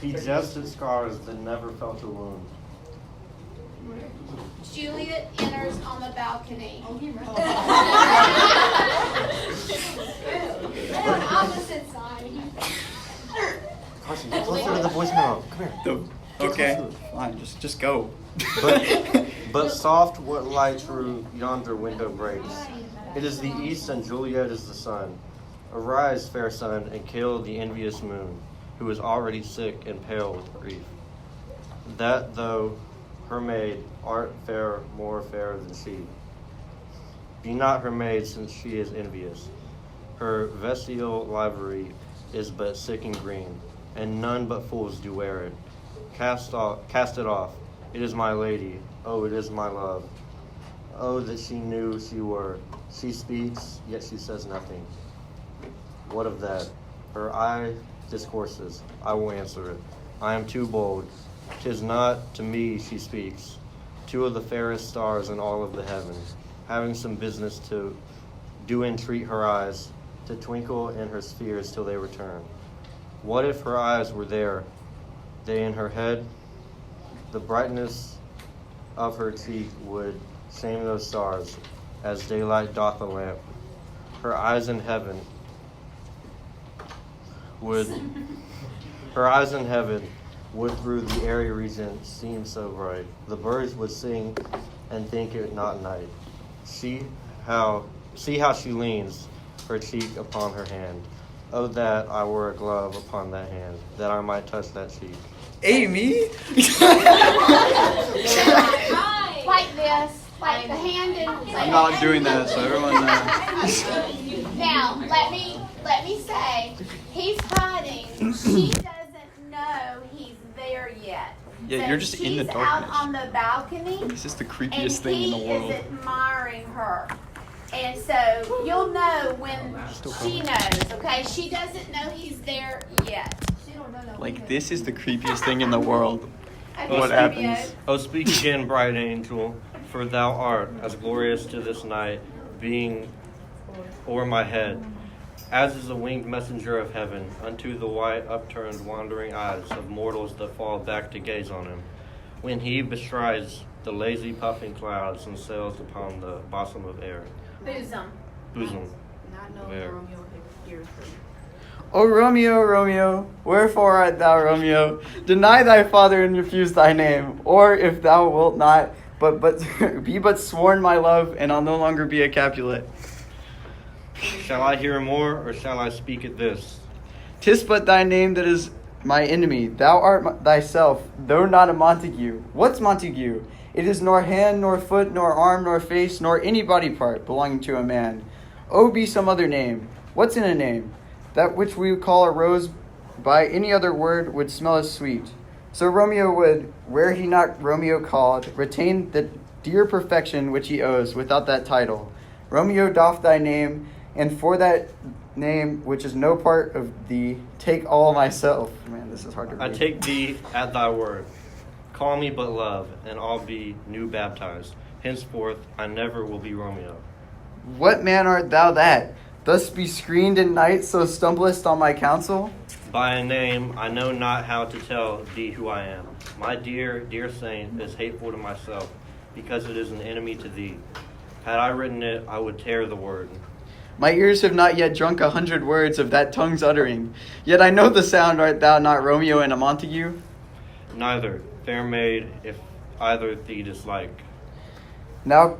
He jested scars that never felt a wound. Juliet enters on the balcony. They're on opposite side. Carson, get closer to the voicemail. Come here. Okay, fine, just go. But soft what light through yonder window breaks. It is the east and Juliet is the sun. Arise, fair sun, and kill the envious moon, who is already sick and pale with grief. That though her maid art fair, more fair than she. Be not her maid, since she is envious. Her vestial livery is but sick and green, and none but fools do wear it. Cast it off. It is my lady. Oh, it is my love. Oh, that she knew she were. She speaks, yet she says nothing. What of that? Her eye discourses. I will answer it. I am too bold. 'Tis not to me she speaks. Two of the fairest stars in all of the heavens, having some business to do entreat her eyes, to twinkle in her spheres till they return. What if her eyes were there, they in her head? The brightness of her cheek would shame those stars, as daylight doth a lamp. Her eyes in heaven would through the airy region seem so bright. The birds would sing and think it not night. See how she leans her cheek upon her hand. Oh, that I were a glove upon that hand, that I might touch that cheek. Amy? Like this, like the hand and. I'm not doing that, so everyone Now, let me say, he's hiding. She doesn't know he's there yet. Yeah, So you're just in the she's darkness. out on the balcony. This is the And creepiest thing in the he world. is admiring her. And so you'll know when she knows, okay? She doesn't know he's there yet. Like, this is the creepiest thing in the world. Okay, What Romeo. happens? Oh, speak again, bright angel, for thou art as glorious to this night, being o'er my head, as is the winged messenger of heaven, unto the white upturned wandering eyes of mortals that fall back to gaze on him, when he bestrides the lazy puffing clouds and sails upon the bosom of air. Bosom. Not of knowing air. Romeo hears her. O Romeo, Romeo, wherefore art thou Romeo? Deny thy father and refuse thy name. Or if thou wilt not, but be but sworn my love, and I'll no longer be a Capulet. Shall I hear more, or shall I speak at this? 'Tis but thy name that is my enemy. Thou art thyself, though not a Montague. What's Montague? It is nor hand, nor foot, nor arm, nor face, nor any body part belonging to a man. Oh, be some other name. What's in a name? That which we call a rose by any other word would smell as sweet. So Romeo would, were he not Romeo called, retain the dear perfection which he owes without that title. Romeo doff thy name, and for that name which is no part of thee, take all myself. Man, this is hard to read. I take thee at thy word. Call me but love, and I'll be new baptized. Henceforth I never will be Romeo. What man art thou that? Thus be screened in night, so stumblest on my counsel? By a name I know not how to tell thee who I am. My dear, dear saint is hateful to myself, because it is an enemy to thee. Had I written it, I would tear the word. My ears have not yet drunk 100 words of that tongue's uttering. Yet I know the sound, art thou not Romeo and a Montague? Neither, fair maid, if either thee dislike. Now,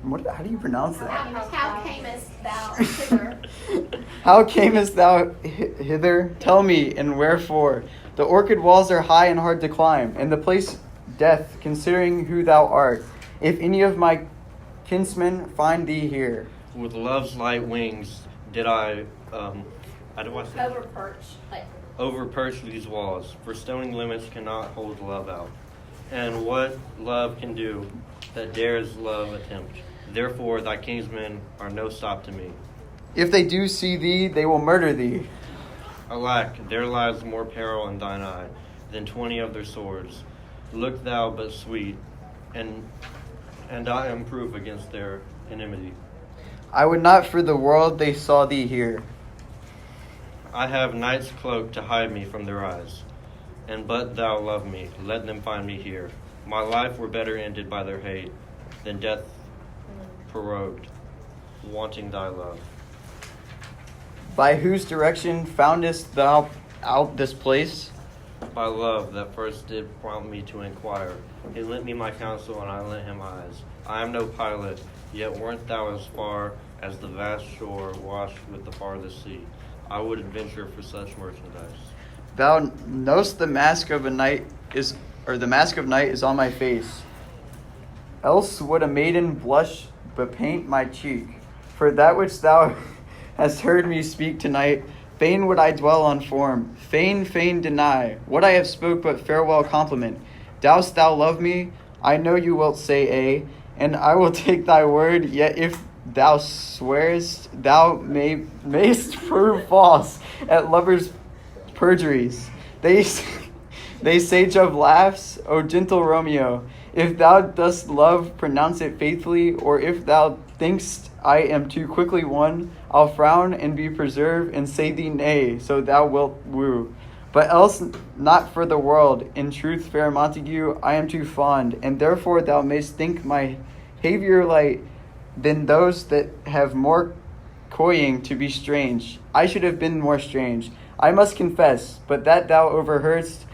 how do you pronounce that? How camest thou hither? How camest thou hither? Tell me, and wherefore? The orchid walls are high and hard to climb, and the place death, considering who thou art. If any of my kinsmen find thee here. With love's light wings did I how do I say that? Overperch these walls, for stony limits cannot hold love out. And what love can do, that dares love attempt. Therefore thy kinsmen are no stop to me. If they do see thee, they will murder thee. Alack, there lies more peril in thine eye than 20 of their swords. Look thou but sweet, and I am proof against their enmity. I would not for the world they saw thee here. I have night's cloak to hide me from their eyes. And but thou love me, let them find me here. My life were better ended by their hate than death prorogued, wanting thy love. By whose direction foundest thou out this place? By love that first did prompt me to inquire. He lent me my counsel, and I lent him eyes. I am no pilot, yet weren't thou as far as the vast shore washed with the farthest sea. I would adventure for such merchandise. Thou know'st the mask of night is on my face. Else would a maiden blush bepaint my cheek. For that which thou hast heard me speak tonight, fain would I dwell on form, fain deny what I have spoke, but farewell compliment. Dost thou love me? I know you wilt say A, and I will take thy word. Yet if thou swearest, thou mayst prove false at lovers' perjuries. They sage of laughs, O gentle Romeo. If thou dost love, pronounce it faithfully, or if thou think'st I am too quickly won, I'll frown and be preserved and say thee nay, so thou wilt woo. But else not for the world. In truth, fair Montague, I am too fond, and therefore thou mayst think my behavior light than those that have more coying to be strange. I should have been more strange, I must confess, but that thou overheardst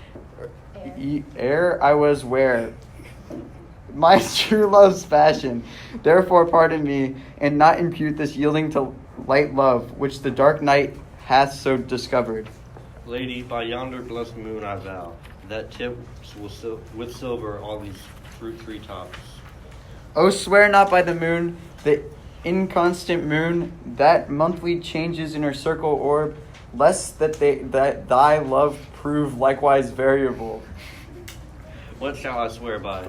ere I was ware my true love's fashion. Therefore pardon me, and not impute this yielding to light love, which the dark night hath so discovered. Lady, by yonder blessed moon I vow, that tips with silver all these fruit tree tops. Oh, swear not by the moon, the inconstant moon, that monthly changes in her circle orb, lest that thy love prove likewise variable. What shall I swear by?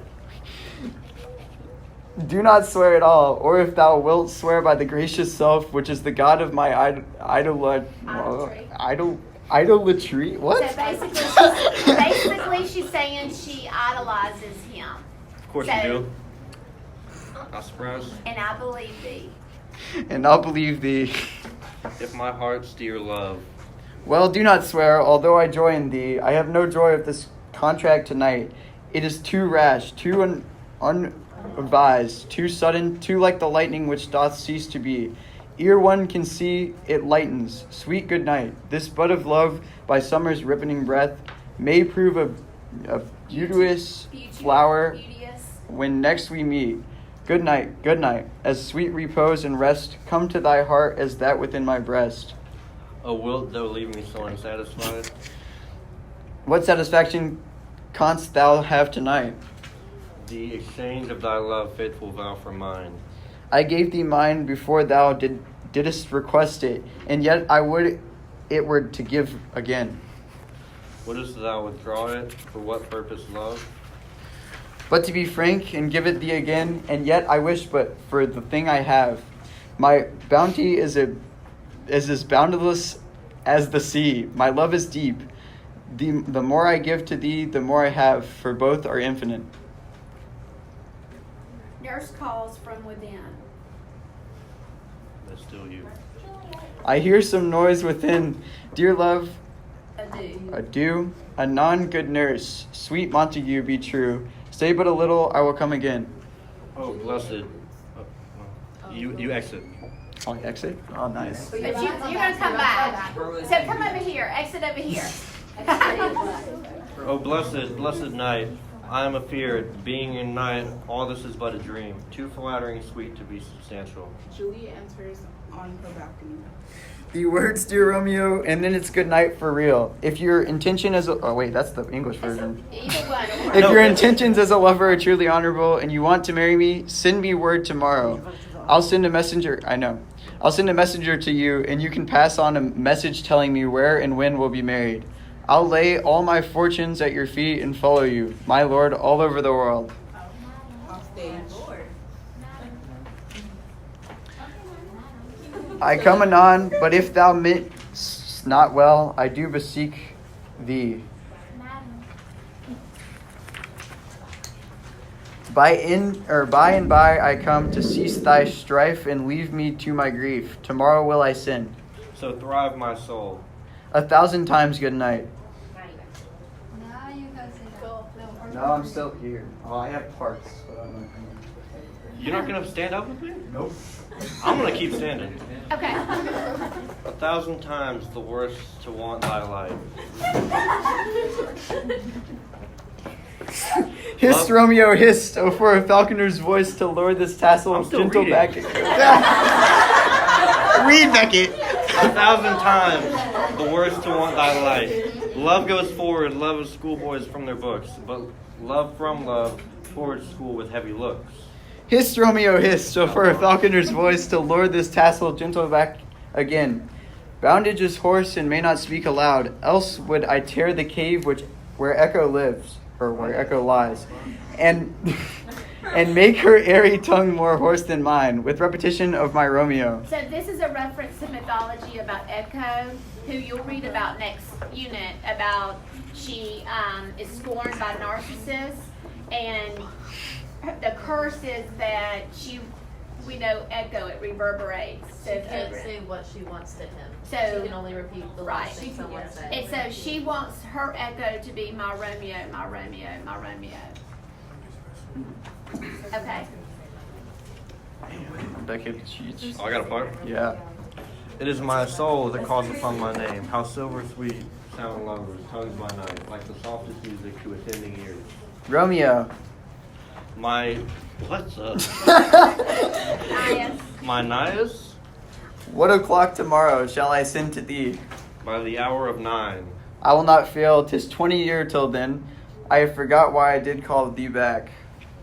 Do not swear at all, or if thou wilt, swear by the gracious self, which is the God of my idolatry. What? So basically she's saying she idolizes him. Of course you do. Not surprised. And I believe thee. And I'll believe thee. If my heart's dear love. Well, do not swear, although I joy in thee. I have no joy of this contract tonight. It is too rash, too unadvised, too sudden, too like the lightning which doth cease to be. Ere one can see, it lightens. Sweet good night. This bud of love, by summer's ripening breath, may prove a beauteous flower when next we meet. Good night, as sweet repose and rest come to thy heart as that within my breast. Oh, wilt thou leave me so unsatisfied? What satisfaction canst thou have tonight? The exchange of thy love, faithful vow for mine. I gave thee mine before thou didst request it, and yet I would it were to give again. Wouldst thou withdraw it? For what purpose, love? But to be frank and give it thee again, and yet I wish but for the thing I have. My bounty is as boundless as the sea. My love is deep. The more I give to thee, the more I have, for both are infinite. Nurse calls from within. That's still you. I hear some noise within. Dear love, Adieu. Anon, good nurse, sweet Montague, be true. Stay but a little, I will come again. Oh, blessed. You exit. Oh, exit? Oh, nice. But you're going to come back. So come over here. Exit over here. Oh, blessed night. I am afeard, being in night, all this is but a dream, too flattering sweet to be substantial. Juliet enters on her balcony. The words, dear Romeo, and then it's good night for real. If your intention is oh wait, that's the English version. Either one. If your intentions as a lover are truly honorable and you want to marry me, send me word tomorrow. I'll send a messenger. I'll send a messenger to you, and you can pass on a message telling me where and when we'll be married. I'll lay all my fortunes at your feet and follow you, my lord, all over the world. Off stage. I come anon, but if thou mean'st not well, I do beseech thee. By and by I come to cease thy strife and leave me to my grief. Tomorrow will I sin. So thrive my soul. 1,000 times good night. No, I'm still here. Oh, I have parts, but I'm not here. You're not gonna stand up with me? Nope. I'm gonna keep standing. Okay. 1,000 times the worse to want thy life. Hissed Romeo, hissed, oh, for a falconer's voice to lure this tassel I'm of still gentle reading. Beckett. Read, Beckett. 1,000 times the worse to want thy life. Love goes forward, love of schoolboys from their books, but love from love towards school with heavy looks. Hissed Romeo, hissed, so for a falconer's voice to lure this tassel gentle back again. Boundage is hoarse and may not speak aloud, else would I tear the cave where Echo lives, or where Echo lies, and make her airy tongue more hoarse than mine, with repetition of my Romeo. So this is a reference to mythology about Echo, who you'll read about next unit, about she is scorned by Narcissus, and the curse is that we know Echo, it reverberates. She can't say what she wants to him. So- she can only repeat the Right. last thing someone said. And so she wants her Echo to be my Romeo, my Romeo, my Romeo. Okay. Beckett cheats. Oh, I got a part? Yeah. It is my soul that calls upon my name. How silver sweet sound lovers, tongues by night, like the softest music to attending ears. Romeo. My, what's up? Nias. My Nias, What o'clock tomorrow shall I send to thee? by the hour of 9. I will not fail, 'tis 20 year till then. I have forgot why I did call thee back.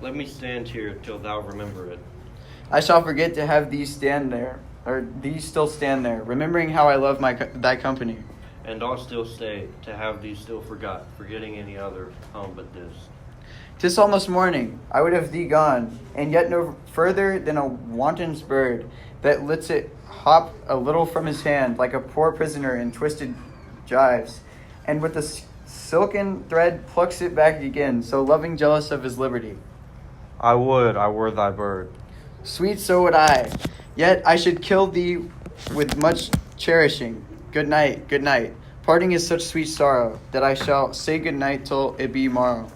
Let me stand here till thou remember it. I shall forget to have thee stand there, or thee still stand there, remembering how I love thy company. And I'll still stay, to have thee still forgot, forgetting any other home but this. 'Tis almost morning, I would have thee gone, and yet no further than a wanton's bird that lets it hop a little from his hand, like a poor prisoner in twisted gyves, and with a silken thread plucks it back again, so loving jealous of his liberty. I would I were thy bird. Sweet, so would I, yet I should kill thee with much cherishing. Good night, good night. Parting is such sweet sorrow, that I shall say good night till it be morrow.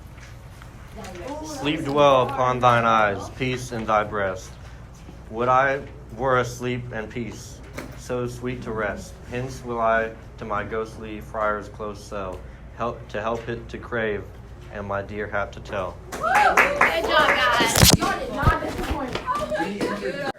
Sleep dwell upon thine eyes, peace in thy breast. Would I were asleep and peace, so sweet to rest. Hence will I to my ghostly friar's close cell, help it to crave, and my dear hap to tell. Good job, guys.